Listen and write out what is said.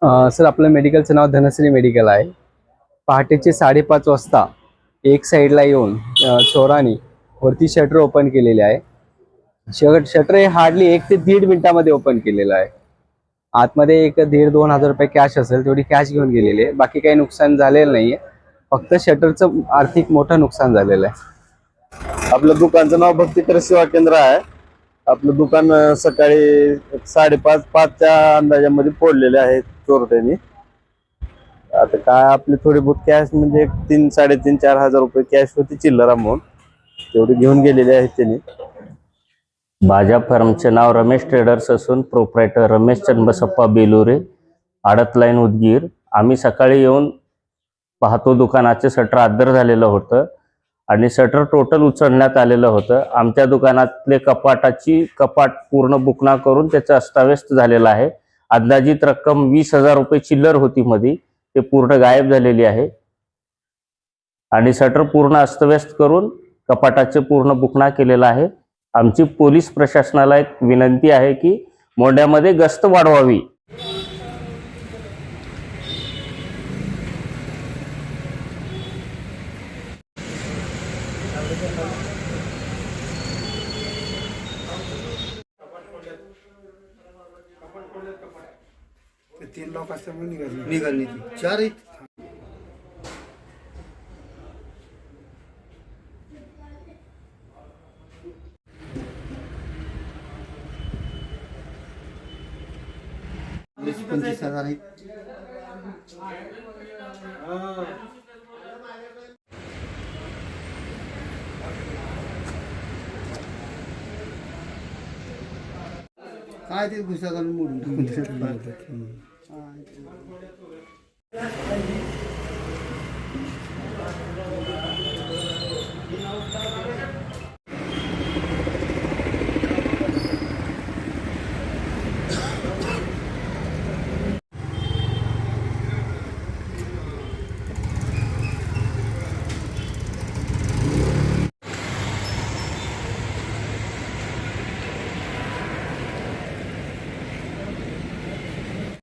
Sir आपलं मेडिकलचं नाव Dhanashree medical आहे. पहाटेचे 5:30 वाजता एक साईडला येऊन चोरांनी वरती शटर ओपन केलेले आहे. शटर हे हार्डली 1 ते 1.5 मिनिटामध्ये ओपन केलेलं आहे. आतमध्ये एक 1,500-2,000 हजार रुपये कॅश असेल, तेवढी कॅश घेऊन गेलेली आहे. बाकी काही नुकसान झालेलं नाहीये, फक्त शटरचं आर्थिक मोठं नुकसान झालेलं आहे. आपलं दुकानचं नाव भक्तीकर सेवा केंद्र आहे. आपलं दुकान सकाळी 5:30-5च्या अंदाजामध्ये फोडलेले आहेत चोरट्यांनी. आता काय आपली थोडी बहुत कॅश म्हणजे 3-3.5-4 हजार रुपये कॅश होती, चिल्लर अमाऊंट तेवढी घेऊन गेलेले आहेत त्यांनी. माझ्या फर्मचे नाव रमेश ट्रेडर्स असून प्रोप्रायटर रमेश चन्नबसप्पा बेलुरे, आडत लाईन, उदगीर. आम्ही सकाळी येऊन पाहतो दुकानाचे शटर अद्दर झालेलं होतं आणि शटर टोटल उचलण्यात आलेलं होतं. आमच्या दुकानातले कपाट पूर्ण बुकना करून त्याचं अस्ताव्यस्त झालेलं आहे. अंदाजित रक्कम 20,000 रुपये चिल्लर होती मध्ये, ते पूर्ण गायब झालेली आहे आणि शटर पूर्ण अस्तव्यस्त करून कपाटाचे पूर्ण बुकना केलेला आहे. आमची पोलीस प्रशासनाला एक विनंती आहे की मोंढ्यामध्ये गस्त वाढवावी. ते 3 लोक असल्यामुळे निघाली 4 आहेत. वीस 25,000 आहेत. काय ते घुसा घालून मोडून टाकून